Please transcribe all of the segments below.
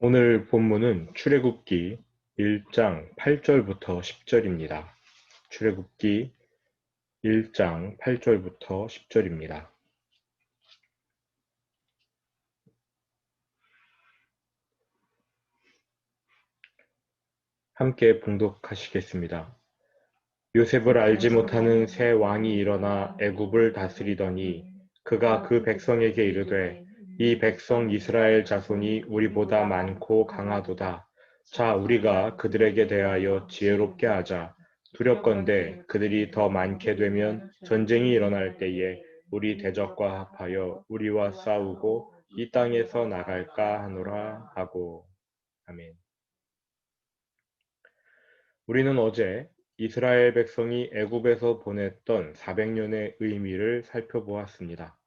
오늘 본문은 출애굽기 1장 8절부터 10절입니다. 출애굽기 1장 8절부터 10절입니다. 함께 봉독하시겠습니다. 요셉을 알지 못하는 새 왕이 일어나 애굽을 다스리더니 그가 그 백성에게 이르되 이 백성 이스라엘 자손이 우리보다 많고 강하도다. 자, 우리가 그들에게 대하여 지혜롭게 하자. 두렵건대 그들이 더 많게 되면 전쟁이 일어날 때에 우리 대적과 합하여 우리와 싸우고 이 땅에서 나갈까 하노라 하고. 아멘. 우리는 어제 이스라엘 백성이 애굽에서 보냈던 400년의 의미를 살펴보았습니다.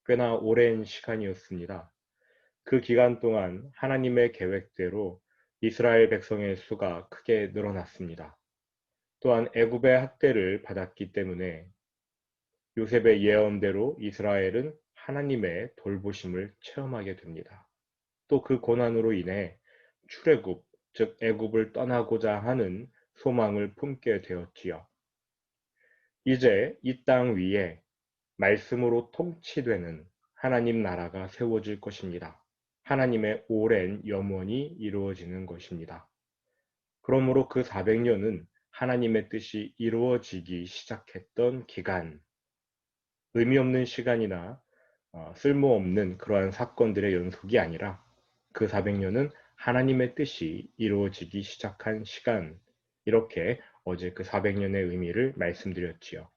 꽤나 오랜 시간이었습니다. 그 기간 동안 하나님의 계획대로 이스라엘 백성의 수가 크게 늘어났습니다. 또한 애굽의 학대를 받았기 때문에 요셉의 예언대로 이스라엘은 하나님의 돌보심을 체험하게 됩니다. 또 그 고난으로 인해 출애굽, 즉 애굽을 떠나고자 하는 소망을 품게 되었지요. 이제 이 땅 위에 말씀으로 통치되는 하나님 나라가 세워질 것입니다. 하나님의 오랜 염원이 이루어지는 것입니다. 그러므로 그 400년은 하나님의 뜻이 이루어지기 시작했던 기간, 의미 없는 시간이나 쓸모없는 그러한 사건들의 연속이 아니라 그 400년은 하나님의 뜻이 이루어지기 시작한 시간, 이렇게 어제 그 400년의 의미를 말씀드렸지요.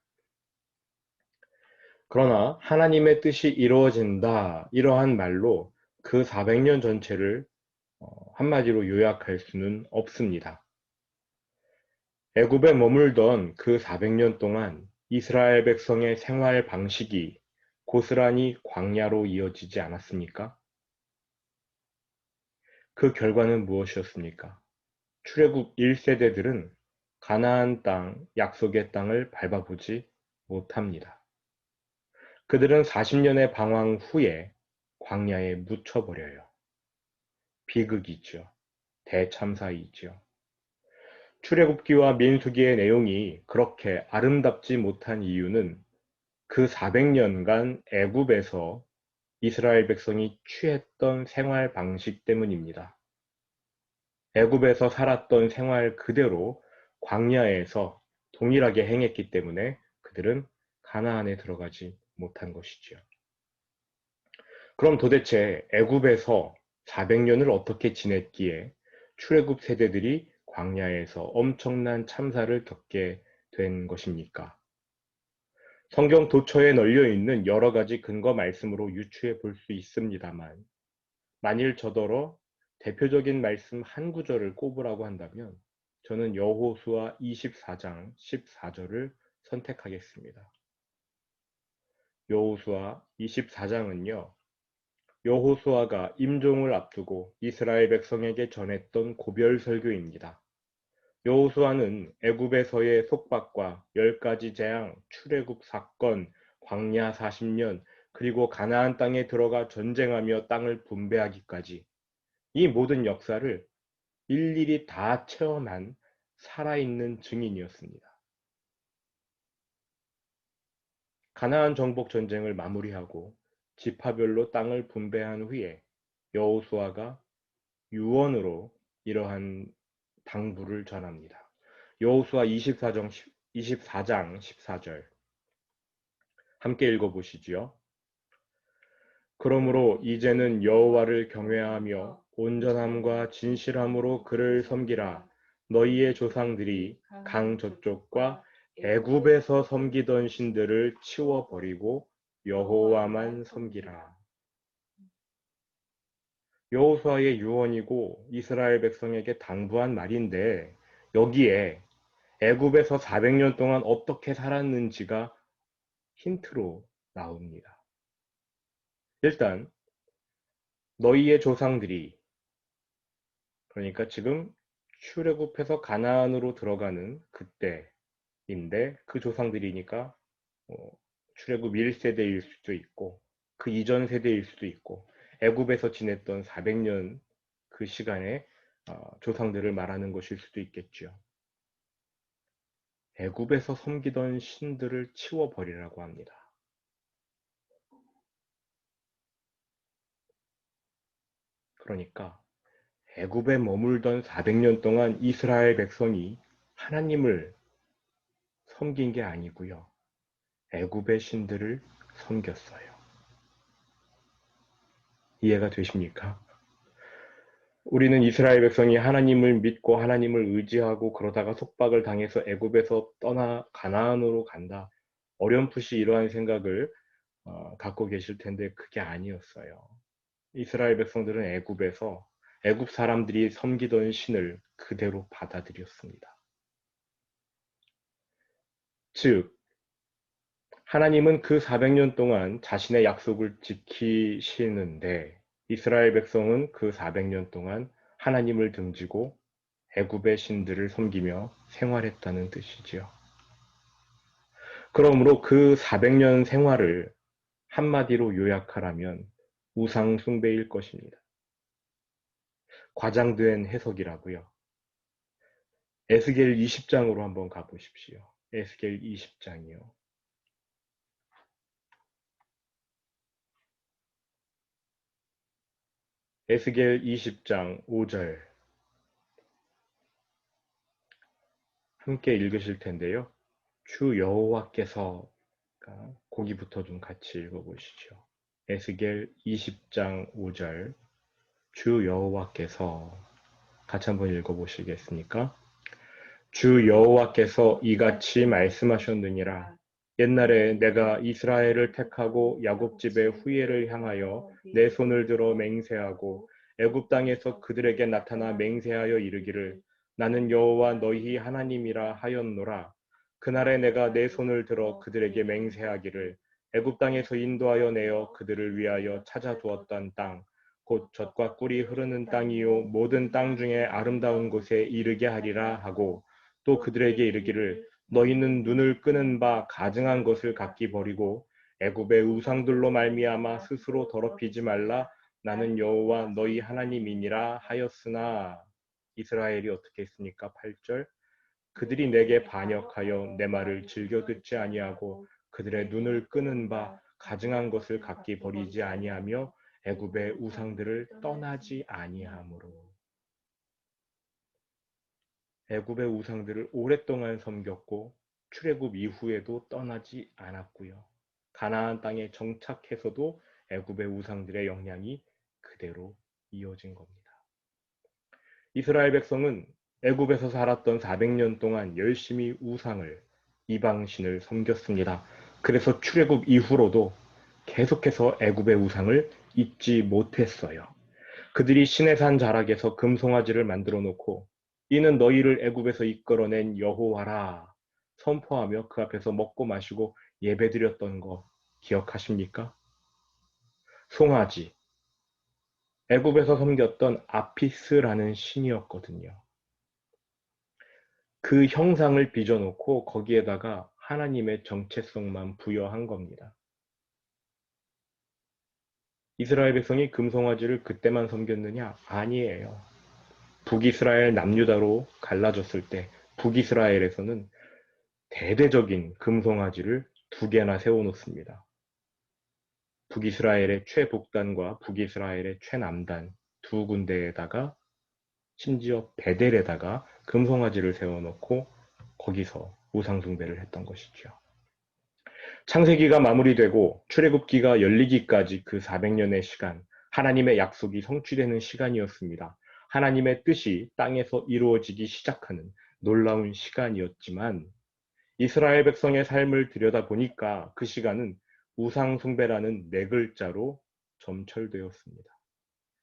그러나 하나님의 뜻이 이루어진다, 이러한 말로 그 400년 전체를 한마디로 요약할 수는 없습니다. 애굽에 머물던 그 400년 동안 이스라엘 백성의 생활 방식이 고스란히 광야로 이어지지 않았습니까? 그 결과는 무엇이었습니까? 출애굽 1세대들은 가나안 땅, 약속의 땅을 밟아보지 못합니다. 그들은 40년의 방황 후에 광야에 묻혀버려요. 비극이죠. 대참사이죠. 출애굽기와 민수기의 내용이 그렇게 아름답지 못한 이유는 그 400년간 애굽에서 이스라엘 백성이 취했던 생활 방식 때문입니다. 애굽에서 살았던 생활 그대로 광야에서 동일하게 행했기 때문에 그들은 가나안에 들어가지 못한 것이지요. 그럼 도대체 애굽에서 400년을 어떻게 지냈기에 출애굽 세대들이 광야에서 엄청난 참사를 겪게 된 것입니까? 성경 도처에 널려 있는 여러 가지 근거 말씀으로 유추해 볼 수 있습니다만, 만일 저더러 대표적인 말씀 한 구절을 꼽으라고 한다면 저는 여호수아 24장 14절을 선택하겠습니다. 여호수아 24장은요, 여호수아가 임종을 앞두고 이스라엘 백성에게 전했던 고별 설교입니다. 여호수아는 애굽에서의 속박과 10가지 재앙, 출애굽 사건, 광야 40년, 그리고 가나안 땅에 들어가 전쟁하며 땅을 분배하기까지 이 모든 역사를 일일이 다 체험한 살아있는 증인이었습니다. 가나안 정복 전쟁을 마무리하고 지파별로 땅을 분배한 후에 여호수아가 유언으로 이러한 당부를 전합니다. 여호수아 24장 14절 함께 읽어보시지요. 그러므로 이제는 여호와를 경외하며 온전함과 진실함으로 그를 섬기라. 너희의 조상들이 강 저쪽과 애굽에서 섬기던 신들을 치워버리고 여호와만 섬기라. 여호수아의 유언이고 이스라엘 백성에게 당부한 말인데 여기에 애굽에서 400년 동안 어떻게 살았는지가 힌트로 나옵니다. 일단 너희의 조상들이, 그러니까 지금 출애굽해서 가나안으로 들어가는 그때인데 그 조상들이니까 출애굽 1세대일 수도 있고 그 이전 세대일 수도 있고 애굽에서 지냈던 400년 그 시간에 조상들을 말하는 것일 수도 있겠죠. 애굽에서 섬기던 신들을 치워버리라고 합니다. 그러니까 애굽에 머물던 400년 동안 이스라엘 백성이 하나님을 섬긴 게 아니고요. 애굽의 신들을 섬겼어요. 이해가 되십니까? 우리는 이스라엘 백성이 하나님을 믿고 하나님을 의지하고 그러다가 속박을 당해서 애굽에서 떠나 가나안으로 간다. 어렴풋이 이러한 생각을 갖고 계실 텐데 그게 아니었어요. 이스라엘 백성들은 애굽에서 애굽 사람들이 섬기던 신을 그대로 받아들였습니다. 즉 하나님은 그 400년 동안 자신의 약속을 지키시는데 이스라엘 백성은 그 400년 동안 하나님을 등지고 애굽의 신들을 섬기며 생활했다는 뜻이지요. 그러므로 그 400년 생활을 한마디로 요약하라면 우상 숭배일 것입니다. 과장된 해석이라고요. 에스겔 20장으로 한번 가보십시오. 에스겔 20장이요. 에스겔 20장 5절 함께 읽으실 텐데요. 주 여호와께서 거기부터 좀 같이 읽어보시죠. 에스겔 20장 5절 주 여호와께서 같이 한번 읽어보시겠습니까? 주 여호와께서 이같이 말씀하셨느니라. 옛날에 내가 이스라엘을 택하고 야곱 집의 후예를 향하여 내 손을 들어 맹세하고 애굽 땅에서 그들에게 나타나 맹세하여 이르기를 나는 여호와 너희 하나님이라 하였노라. 그날에 내가 내 손을 들어 그들에게 맹세하기를 애굽 땅에서 인도하여 내어 그들을 위하여 찾아두었던 땅 곧 젖과 꿀이 흐르는 땅이요 모든 땅 중에 아름다운 곳에 이르게 하리라 하고 또 그들에게 이르기를 너희는 눈을 끄는 바 가증한 것을 각기 버리고 애굽의 우상들로 말미암아 스스로 더럽히지 말라 나는 여호와 너희 하나님이니라 하였으나 이스라엘이 어떻게 했습니까? 8절 그들이 내게 반역하여 내 말을 즐겨 듣지 아니하고 그들의 눈을 끄는 바 가증한 것을 각기 버리지 아니하며 애굽의 우상들을 떠나지 아니하므로 애굽의 우상들을 오랫동안 섬겼고 출애굽 이후에도 떠나지 않았고요. 가나안 땅에 정착해서도 애굽의 우상들의 영향이 그대로 이어진 겁니다. 이스라엘 백성은 애굽에서 살았던 400년 동안 열심히 우상을 이방신을 섬겼습니다. 그래서 출애굽 이후로도 계속해서 애굽의 우상을 잊지 못했어요. 그들이 시내산 자락에서 금송아지를 만들어 놓고 이는 너희를 애굽에서 이끌어낸 여호와라 선포하며 그 앞에서 먹고 마시고 예배드렸던 거 기억하십니까? 송아지, 애굽에서 섬겼던 아피스라는 신이었거든요. 그 형상을 빚어놓고 거기에다가 하나님의 정체성만 부여한 겁니다. 이스라엘 백성이 금송아지를 그때만 섬겼느냐? 아니에요. 북이스라엘 남유다로 갈라졌을 때 북이스라엘에서는 대대적인 금송아지를 2개나 세워놓습니다. 북이스라엘의 최북단과 북이스라엘의 최남단 2군데에다가 심지어 베델에다가 금송아지를 세워놓고 거기서 우상숭배를 했던 것이죠. 창세기가 마무리되고 출애굽기가 열리기까지 그 400년의 시간, 하나님의 약속이 성취되는 시간이었습니다. 하나님의 뜻이 땅에서 이루어지기 시작하는 놀라운 시간이었지만 이스라엘 백성의 삶을 들여다보니까 그 시간은 우상숭배라는 4글자로 점철되었습니다.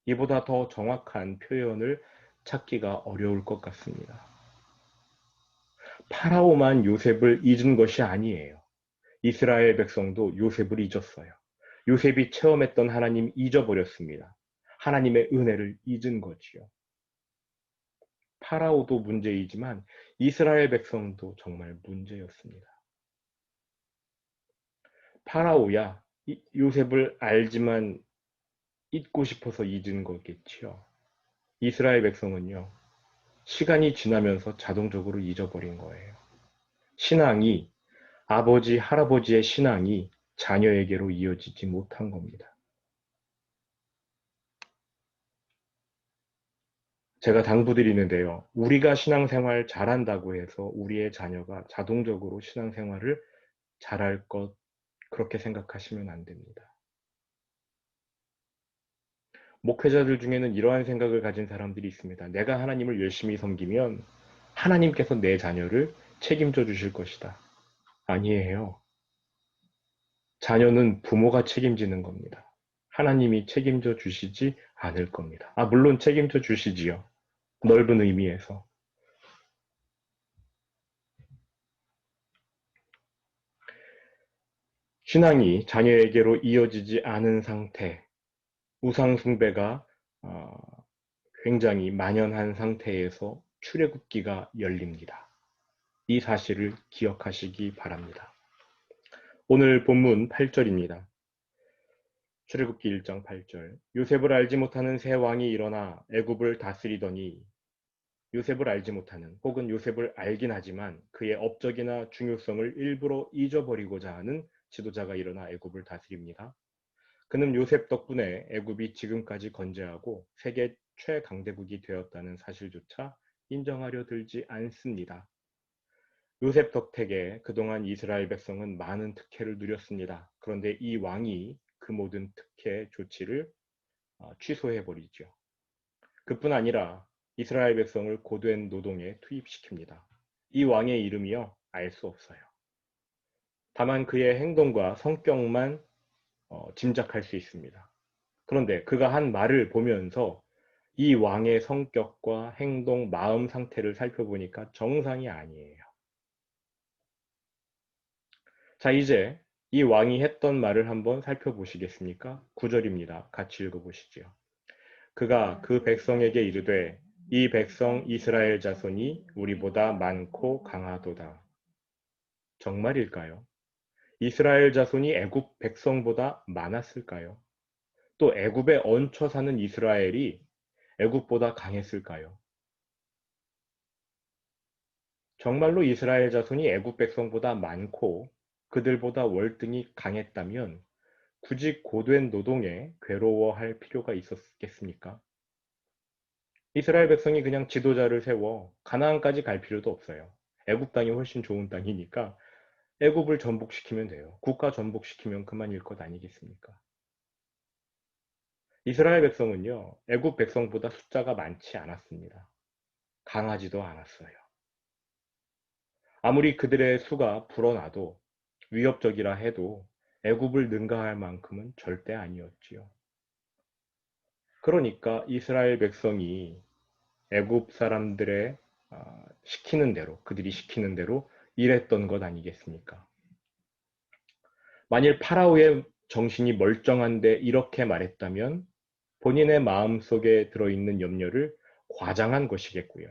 이보다 더 정확한 표현을 찾기가 어려울 것 같습니다. 파라오만 요셉을 잊은 것이 아니에요. 이스라엘 백성도 요셉을 잊었어요. 요셉이 체험했던 하나님 잊어버렸습니다. 하나님의 은혜를 잊은 거지요. 파라오도 문제이지만 이스라엘 백성도 정말 문제였습니다. 파라오야 요셉을 알지만 잊고 싶어서 잊은 거겠지요. 이스라엘 백성은요, 시간이 지나면서 자동적으로 잊어버린 거예요. 신앙이, 아버지, 할아버지의 신앙이 자녀에게로 이어지지 못한 겁니다. 제가 당부드리는데요. 우리가 신앙생활 잘한다고 해서 우리의 자녀가 자동적으로 신앙생활을 잘할 것, 그렇게 생각하시면 안 됩니다. 목회자들 중에는 이러한 생각을 가진 사람들이 있습니다. 내가 하나님을 열심히 섬기면 하나님께서 내 자녀를 책임져 주실 것이다. 아니에요. 자녀는 부모가 책임지는 겁니다. 하나님이 책임져 주시지 않을 겁니다. 물론 책임져 주시지요. 넓은 의미에서. 신앙이 자녀에게로 이어지지 않은 상태, 우상 숭배가 굉장히 만연한 상태에서 출애굽기가 열립니다. 이 사실을 기억하시기 바랍니다. 오늘 본문 8절입니다. 출애굽기 1장 8절. 요셉을 알지 못하는 새 왕이 일어나 애굽을 다스리더니, 요셉을 알지 못하는, 혹은 요셉을 알긴 하지만 그의 업적이나 중요성을 일부러 잊어버리고자 하는 지도자가 일어나 애굽을 다스립니다. 그는 요셉 덕분에 애굽이 지금까지 건재하고 세계 최강대국이 되었다는 사실조차 인정하려 들지 않습니다. 요셉 덕택에 그동안 이스라엘 백성은 많은 특혜를 누렸습니다. 그런데 이 왕이 그 모든 특혜 조치를 취소해버리죠. 그뿐 아니라 이스라엘 백성을 고된 노동에 투입시킵니다. 이 왕의 이름이요, 알 수 없어요. 다만 그의 행동과 성격만 짐작할 수 있습니다. 그런데 그가 한 말을 보면서 이 왕의 성격과 행동, 마음 상태를 살펴보니까 정상이 아니에요. 자, 이제 이 왕이 했던 말을 한번 살펴보시겠습니까? 9절입니다. 같이 읽어보시죠. 그가 그 백성에게 이르되 이 백성 이스라엘 자손이 우리보다 많고 강하도다. 정말일까요? 이스라엘 자손이 애굽 백성보다 많았을까요? 또 애굽에 얹혀 사는 이스라엘이 애굽보다 강했을까요? 정말로 이스라엘 자손이 애굽 백성보다 많고 그들보다 월등히 강했다면 굳이 고된 노동에 괴로워할 필요가 있었겠습니까? 이스라엘 백성이 그냥 지도자를 세워 가나안까지 갈 필요도 없어요. 애굽 땅이 훨씬 좋은 땅이니까 애굽을 전복시키면 돼요. 국가 전복시키면 그만일 것 아니겠습니까? 이스라엘 백성은요, 애굽 백성보다 숫자가 많지 않았습니다. 강하지도 않았어요. 아무리 그들의 수가 불어나도 위협적이라 해도 애굽을 능가할 만큼은 절대 아니었지요. 그러니까 이스라엘 백성이 애굽 사람들의 시키는 대로, 그들이 시키는 대로 일했던 것 아니겠습니까? 만일 파라오의 정신이 멀쩡한데 이렇게 말했다면 본인의 마음속에 들어있는 염려를 과장한 것이겠고요.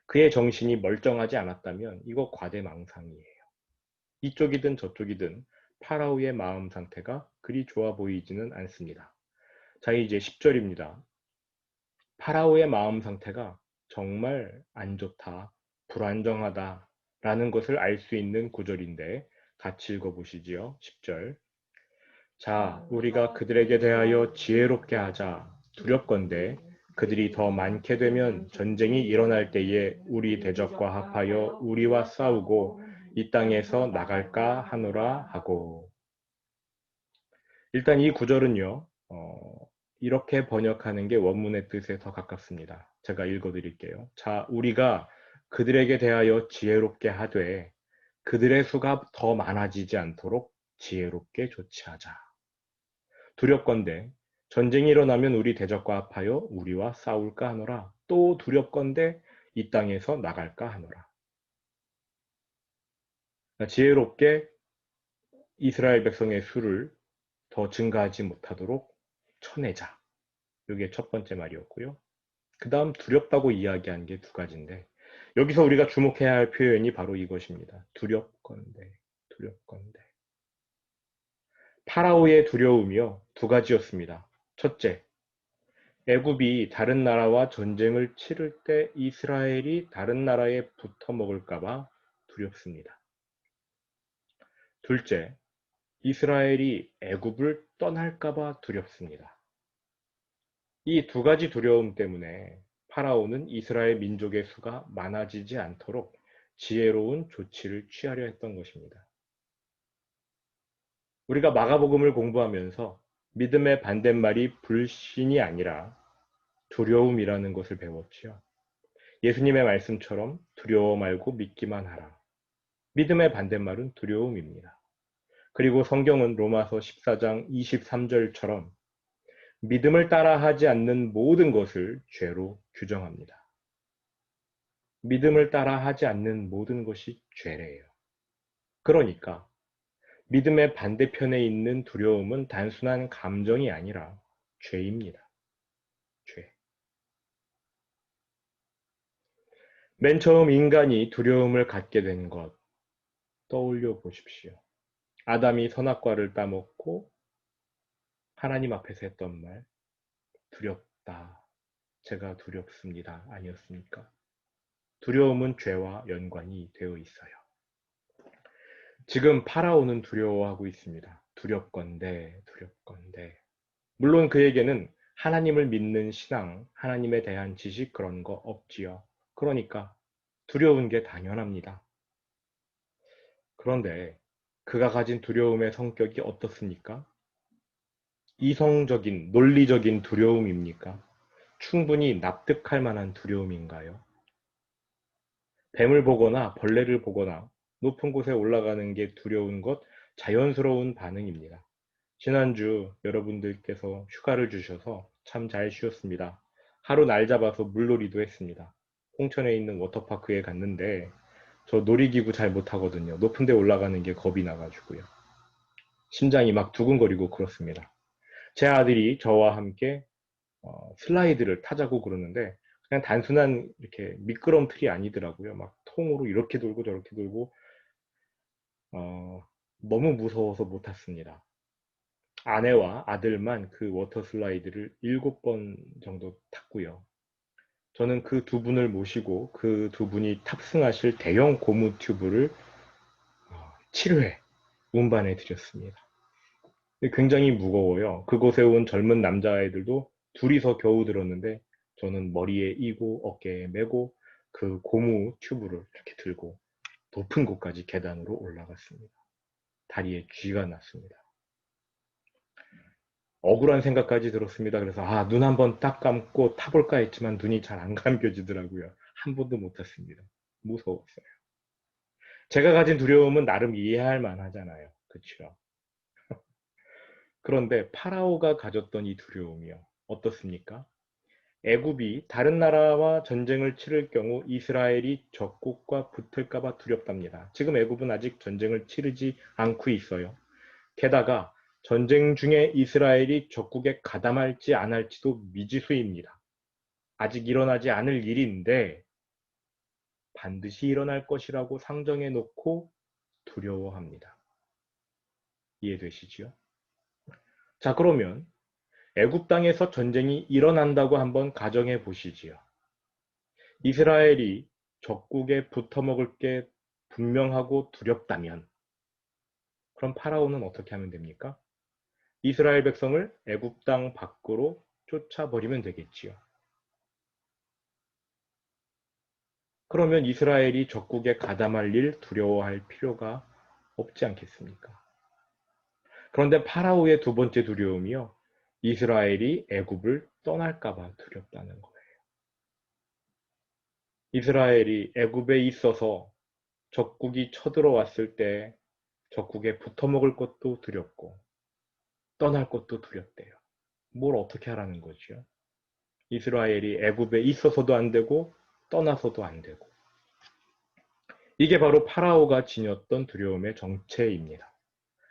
그의 정신이 멀쩡하지 않았다면 이거 과대망상이에요. 이쪽이든 저쪽이든 파라오의 마음 상태가 그리 좋아 보이지는 않습니다. 자, 이제 10절입니다. 파라오의 마음 상태가 정말 안 좋다, 불안정하다 라는 것을 알 수 있는 구절인데 같이 읽어보시지요. 10절. 자, 우리가 그들에게 대하여 지혜롭게 하자. 두렵건대 그들이 더 많게 되면 전쟁이 일어날 때에 우리 대적과 합하여 우리와 싸우고 이 땅에서 나갈까 하노라 하고. 일단 이 구절은요, 이렇게 번역하는 게 원문의 뜻에 더 가깝습니다. 제가 읽어드릴게요. 자, 우리가 그들에게 대하여 지혜롭게 하되 그들의 수가 더 많아지지 않도록 지혜롭게 조치하자. 두렵건대 전쟁이 일어나면 우리 대적과 합하여 우리와 싸울까 하노라. 또 두렵건대 이 땅에서 나갈까 하노라. 지혜롭게 이스라엘 백성의 수를 더 증가하지 못하도록 쳐내자. 이게 첫 번째 말이었고요. 그 다음 두렵다고 이야기한 게 두 가지인데 여기서 우리가 주목해야 할 표현이 바로 이것입니다. 두렵건대, 두렵건대. 파라오의 두려움이요, 두 가지였습니다. 첫째, 애굽이 다른 나라와 전쟁을 치를 때 이스라엘이 다른 나라에 붙어 먹을까 봐 두렵습니다. 둘째, 이스라엘이 애굽을 떠날까 봐 두렵습니다. 이 두 가지 두려움 때문에 파라오는 이스라엘 민족의 수가 많아지지 않도록 지혜로운 조치를 취하려 했던 것입니다. 우리가 마가복음을 공부하면서 믿음의 반대말이 불신이 아니라 두려움이라는 것을 배웠지요. 예수님의 말씀처럼 두려워 말고 믿기만 하라. 믿음의 반대말은 두려움입니다. 그리고 성경은 로마서 14장 23절처럼 믿음을 따라하지 않는 모든 것을 죄로 규정합니다. 믿음을 따라하지 않는 모든 것이 죄래요. 그러니까 믿음의 반대편에 있는 두려움은 단순한 감정이 아니라 죄입니다. 죄. 맨 처음 인간이 두려움을 갖게 된 것 떠올려 보십시오. 아담이 선악과를 따먹고 하나님 앞에서 했던 말, 두렵다. 제가 두렵습니다. 아니었습니까? 두려움은 죄와 연관이 되어 있어요. 지금 파라오는 두려워하고 있습니다. 두렵건대, 두렵건대. 물론 그에게는 하나님을 믿는 신앙, 하나님에 대한 지식 그런 거 없지요. 그러니까 두려운 게 당연합니다. 그런데 그가 가진 두려움의 성격이 어떻습니까? 이성적인, 논리적인 두려움입니까? 충분히 납득할 만한 두려움인가요? 뱀을 보거나 벌레를 보거나 높은 곳에 올라가는 게 두려운 것 자연스러운 반응입니다. 지난주 여러분들께서 휴가를 주셔서 참 잘 쉬었습니다. 하루 날 잡아서 물놀이도 했습니다. 홍천에 있는 워터파크에 갔는데 저 놀이기구 잘 못하거든요. 높은 데 올라가는 게 겁이 나가지고요. 심장이 막 두근거리고 그렇습니다. 제 아들이 저와 함께 슬라이드를 타자고 그러는데 그냥 단순한 이렇게 미끄럼틀이 아니더라고요. 막 통으로 이렇게 돌고 저렇게 돌고 어, 너무 무서워서 못 탔습니다. 아내와 아들만 그 워터 슬라이드를 7번 정도 탔고요. 저는 그 두 분을 모시고 그 두 분이 탑승하실 대형 고무 튜브를 7회 운반해 드렸습니다. 굉장히 무거워요. 그곳에 온 젊은 남자아이들도 둘이서 겨우 들었는데 저는 머리에 이고 어깨에 메고 그 고무 튜브를 이렇게 들고 높은 곳까지 계단으로 올라갔습니다. 다리에 쥐가 났습니다. 억울한 생각까지 들었습니다. 그래서 눈 한번 딱 감고 타볼까 했지만 눈이 잘 안 감겨지더라고요. 한 번도 못 탔습니다. 무서웠어요. 제가 가진 두려움은 나름 이해할 만하잖아요. 그렇죠? 그런데 파라오가 가졌던 이 두려움이요. 어떻습니까? 애굽이 다른 나라와 전쟁을 치를 경우 이스라엘이 적국과 붙을까 봐 두렵답니다. 지금 애굽은 아직 전쟁을 치르지 않고 있어요. 게다가 전쟁 중에 이스라엘이 적국에 가담할지 안 할지도 미지수입니다. 아직 일어나지 않을 일인데 반드시 일어날 것이라고 상정해 놓고 두려워합니다. 이해되시지요? 자, 그러면 애굽 땅에서 전쟁이 일어난다고 한번 가정해 보시지요. 이스라엘이 적국에 붙어먹을 게 분명하고 두렵다면 그럼 파라오는 어떻게 하면 됩니까? 이스라엘 백성을 애굽 땅 밖으로 쫓아버리면 되겠지요. 그러면 이스라엘이 적국에 가담할 일 두려워할 필요가 없지 않겠습니까? 그런데 파라오의 두 번째 두려움이요. 이스라엘이 애굽을 떠날까봐 두렵다는 거예요. 이스라엘이 애굽에 있어서 적국이 쳐들어왔을 때 적국에 붙어먹을 것도 두렵고 떠날 것도 두렵대요. 뭘 어떻게 하라는 거죠? 이스라엘이 애굽에 있어서도 안 되고 떠나서도 안 되고. 이게 바로 파라오가 지녔던 두려움의 정체입니다.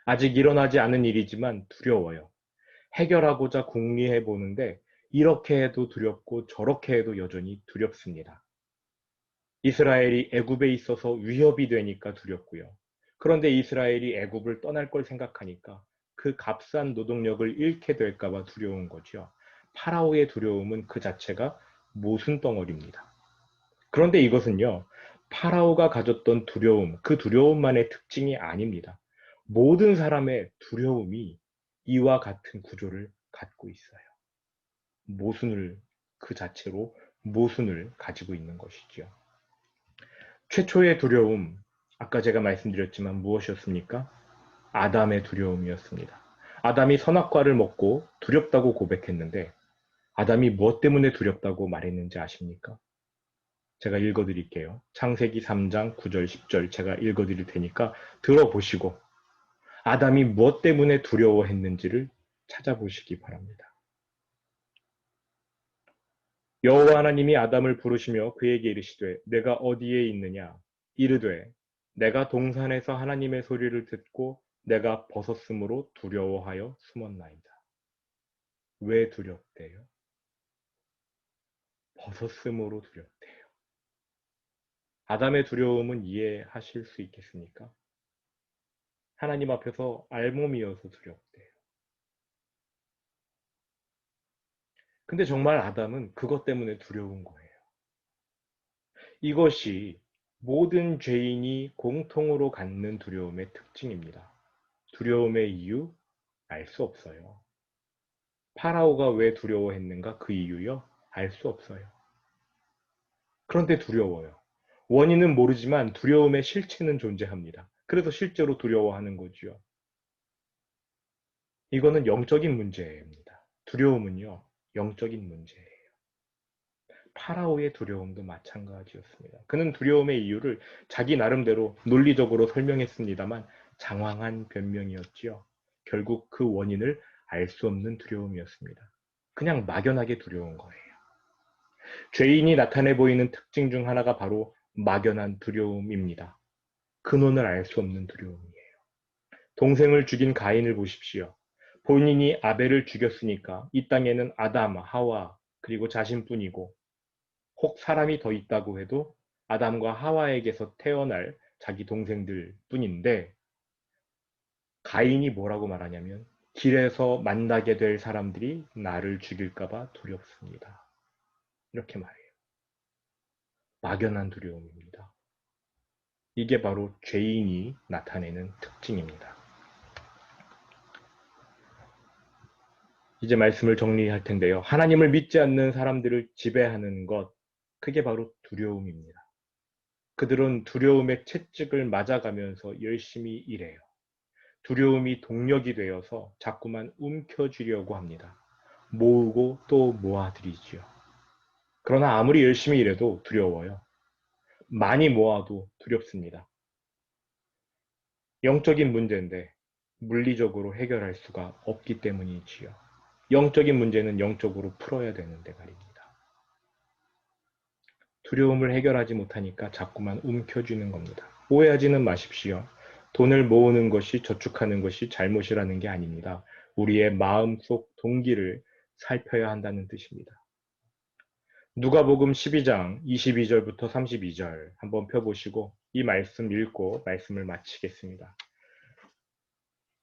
아직 일어나지 않은 일이지만 두려워요. 해결하고자 궁리해 보는데 이렇게 해도 두렵고 저렇게 해도 여전히 두렵습니다. 이스라엘이 애굽에 있어서 위협이 되니까 두렵고요. 그런데 이스라엘이 애굽을 떠날 걸 생각하니까 그 값싼 노동력을 잃게 될까 봐 두려운 거죠. 파라오의 두려움은 그 자체가 모순 덩어리입니다. 그런데 이것은요, 파라오가 가졌던 두려움, 그 두려움만의 특징이 아닙니다. 모든 사람의 두려움이 이와 같은 구조를 갖고 있어요. 모순을, 그 자체로 모순을 가지고 있는 것이지요. 최초의 두려움, 아까 제가 말씀드렸지만 무엇이었습니까? 아담의 두려움이었습니다. 아담이 선악과를 먹고 두렵다고 고백했는데 아담이 무엇 때문에 두렵다고 말했는지 아십니까? 제가 읽어드릴게요. 창세기 3장 9절 10절 제가 읽어드릴 테니까 들어보시고 아담이 무엇 때문에 두려워했는지를 찾아보시기 바랍니다. 여호와 하나님이 아담을 부르시며 그에게 이르시되 내가 어디에 있느냐? 이르되 내가 동산에서 하나님의 소리를 듣고 내가 벗었으므로 두려워하여 숨었나이다. 왜 두렵대요? 벗었으므로 두렵대요. 아담의 두려움은 이해하실 수 있겠습니까? 하나님 앞에서 알몸이어서 두렵대요. 근데 정말 아담은 그것 때문에 두려운 거예요. 이것이 모든 죄인이 공통으로 갖는 두려움의 특징입니다. 두려움의 이유 알 수 없어요. 파라오가 왜 두려워했는가 그 이유요? 알 수 없어요. 그런데 두려워요. 원인은 모르지만 두려움의 실체는 존재합니다. 그래서 실제로 두려워하는 거지요. 이거는 영적인 문제입니다. 두려움은요, 영적인 문제예요. 파라오의 두려움도 마찬가지였습니다. 그는 두려움의 이유를 자기 나름대로 논리적으로 설명했습니다만 장황한 변명이었지요. 결국 그 원인을 알 수 없는 두려움이었습니다. 그냥 막연하게 두려운 거예요. 죄인이 나타내 보이는 특징 중 하나가 바로 막연한 두려움입니다. 근원을 알 수 없는 두려움이에요. 동생을 죽인 가인을 보십시오. 본인이 아벨을 죽였으니까 이 땅에는 아담, 하와, 그리고 자신뿐이고 혹 사람이 더 있다고 해도 아담과 하와에게서 태어날 자기 동생들 뿐인데 가인이 뭐라고 말하냐면 길에서 만나게 될 사람들이 나를 죽일까봐 두렵습니다. 이렇게 말해요. 막연한 두려움입니다. 이게 바로 죄인이 나타내는 특징입니다. 이제 말씀을 정리할 텐데요. 하나님을 믿지 않는 사람들을 지배하는 것, 그게 바로 두려움입니다. 그들은 두려움의 채찍을 맞아가면서 열심히 일해요. 두려움이 동력이 되어서 자꾸만 움켜쥐려고 합니다. 모으고 또 모아들이지요. 그러나 아무리 열심히 일해도 두려워요. 많이 모아도 두렵습니다. 영적인 문제인데 물리적으로 해결할 수가 없기 때문이지요. 영적인 문제는 영적으로 풀어야 되는데 말입니다. 두려움을 해결하지 못하니까 자꾸만 움켜쥐는 겁니다. 오해하지는 마십시오. 돈을 모으는 것이 저축하는 것이 잘못이라는 게 아닙니다. 우리의 마음속 동기를 살펴야 한다는 뜻입니다. 누가복음 12장 22절부터 32절 한번 펴보시고 이 말씀 읽고 말씀을 마치겠습니다.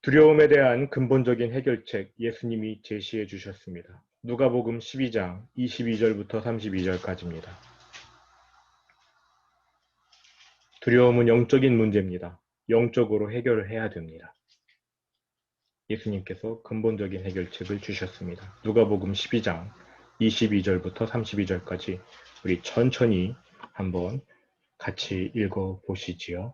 두려움에 대한 근본적인 해결책 예수님이 제시해 주셨습니다. 누가복음 12장 22절부터 32절까지입니다. 두려움은 영적인 문제입니다. 영적으로 해결을 해야 됩니다. 예수님께서 근본적인 해결책을 주셨습니다. 누가복음 12장 22절부터 32절까지 우리 천천히 한번 같이 읽어보시지요.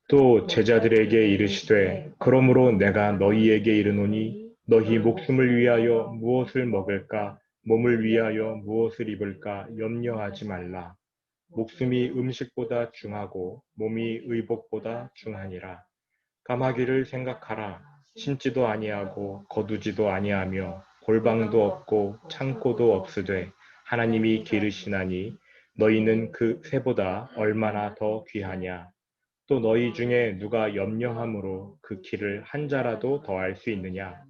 또 제자들에게 이르시되 그러므로 내가 너희에게 이르노니 너희 목숨을 위하여 무엇을 먹을까 몸을 위하여 무엇을 입을까 염려하지 말라. 목숨이 음식보다 중하고 몸이 의복보다 중하니라. 까마귀를 생각하라. 심지도 아니하고 거두지도 아니하며 골방도 없고 창고도 없으되 하나님이 기르시나니 너희는 그 새보다 얼마나 더 귀하냐. 또 너희 중에 누가 염려함으로 그 길을 한 자라도 더할 수 있느냐.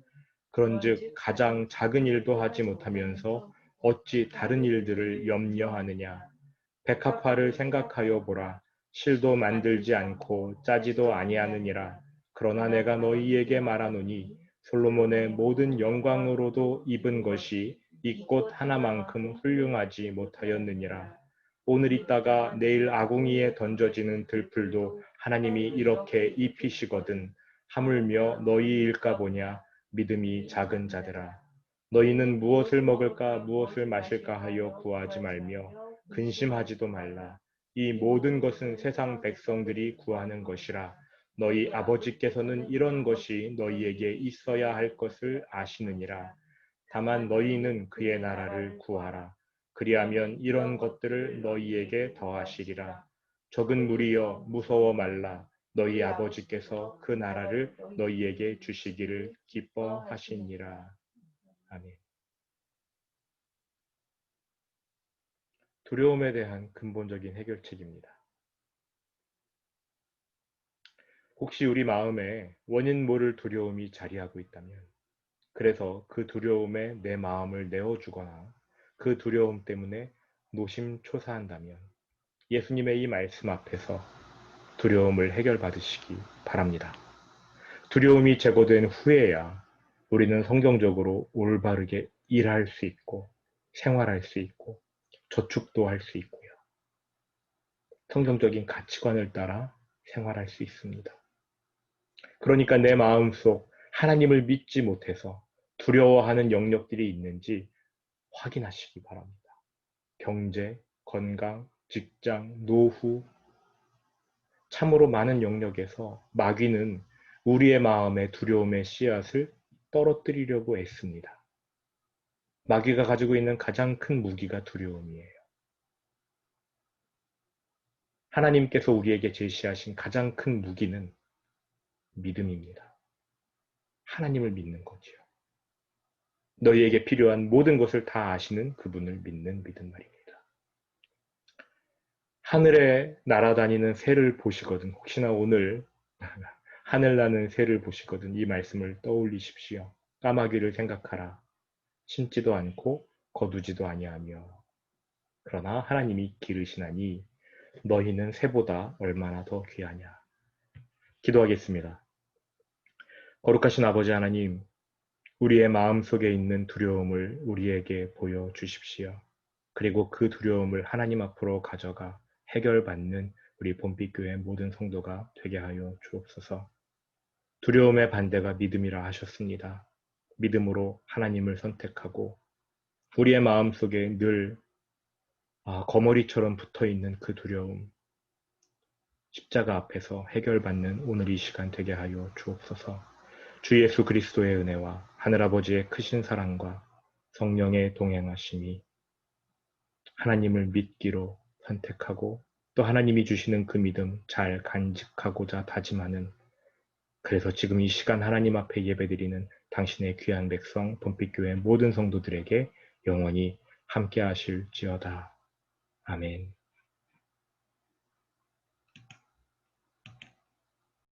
그런즉 가장 작은 일도 하지 못하면서 어찌 다른 일들을 염려하느냐. 백합화를 생각하여 보라. 실도 만들지 않고 짜지도 아니하느니라. 그러나 내가 너희에게 말하노니 솔로몬의 모든 영광으로도 입은 것이 이 꽃 하나만큼 훌륭하지 못하였느니라. 오늘 있다가 내일 아궁이에 던져지는 들풀도 하나님이 이렇게 입히시거든 하물며 너희일까 보냐 믿음이 작은 자들아. 너희는 무엇을 먹을까 무엇을 마실까 하여 구하지 말며 근심하지도 말라. 이 모든 것은 세상 백성들이 구하는 것이라. 너희 아버지께서는 이런 것이 너희에게 있어야 할 것을 아시느니라. 다만 너희는 그의 나라를 구하라. 그리하면 이런 것들을 너희에게 더하시리라. 적은 무리여 무서워 말라. 너희 아버지께서 그 나라를 너희에게 주시기를 기뻐하시니라. 아멘. 두려움에 대한 근본적인 해결책입니다. 혹시 우리 마음에 원인 모를 두려움이 자리하고 있다면, 그래서 그 두려움에 내 마음을 내어주거나 그 두려움 때문에 노심초사한다면 예수님의 이 말씀 앞에서 두려움을 해결받으시기 바랍니다. 두려움이 제거된 후에야 우리는 성경적으로 올바르게 일할 수 있고 생활할 수 있고 저축도 할 수 있고요. 성경적인 가치관을 따라 생활할 수 있습니다. 그러니까 내 마음속 하나님을 믿지 못해서 두려워하는 영역들이 있는지 확인하시기 바랍니다. 경제, 건강, 직장, 노후, 참으로 많은 영역에서 마귀는 우리의 마음에 두려움의 씨앗을 떨어뜨리려고 애씁니다. 마귀가 가지고 있는 가장 큰 무기가 두려움이에요. 하나님께서 우리에게 제시하신 가장 큰 무기는 믿음입니다. 하나님을 믿는 거지요. 너희에게 필요한 모든 것을 다 아시는 그분을 믿는 믿음 말입니다. 하늘에 날아다니는 새를 보시거든 혹시나 오늘 하늘나는 새를 보시거든 이 말씀을 떠올리십시오. 까마귀를 생각하라. 심지도 않고 거두지도 아니하며 그러나 하나님이 기르시나니 너희는 새보다 얼마나 더 귀하냐. 기도하겠습니다. 거룩하신 아버지 하나님, 우리의 마음속에 있는 두려움을 우리에게 보여주십시오. 그리고 그 두려움을 하나님 앞으로 가져가 해결받는 우리 본빛교회 모든 성도가 되게 하여 주옵소서. 두려움의 반대가 믿음이라 하셨습니다. 믿음으로 하나님을 선택하고 우리의 마음속에 늘 거머리처럼 붙어있는 그 두려움, 십자가 앞에서 해결받는 오늘 이 시간 되게 하여 주옵소서. 주 예수 그리스도의 은혜와 하늘아버지의 크신 사랑과 성령의 동행하심이 하나님을 믿기로 선택하고 또 하나님이 주시는 그 믿음 잘 간직하고자 다짐하는, 그래서 지금 이 시간 하나님 앞에 예배드리는 당신의 귀한 백성 본빛교회 모든 성도들에게 영원히 함께 하실지어다. 아멘.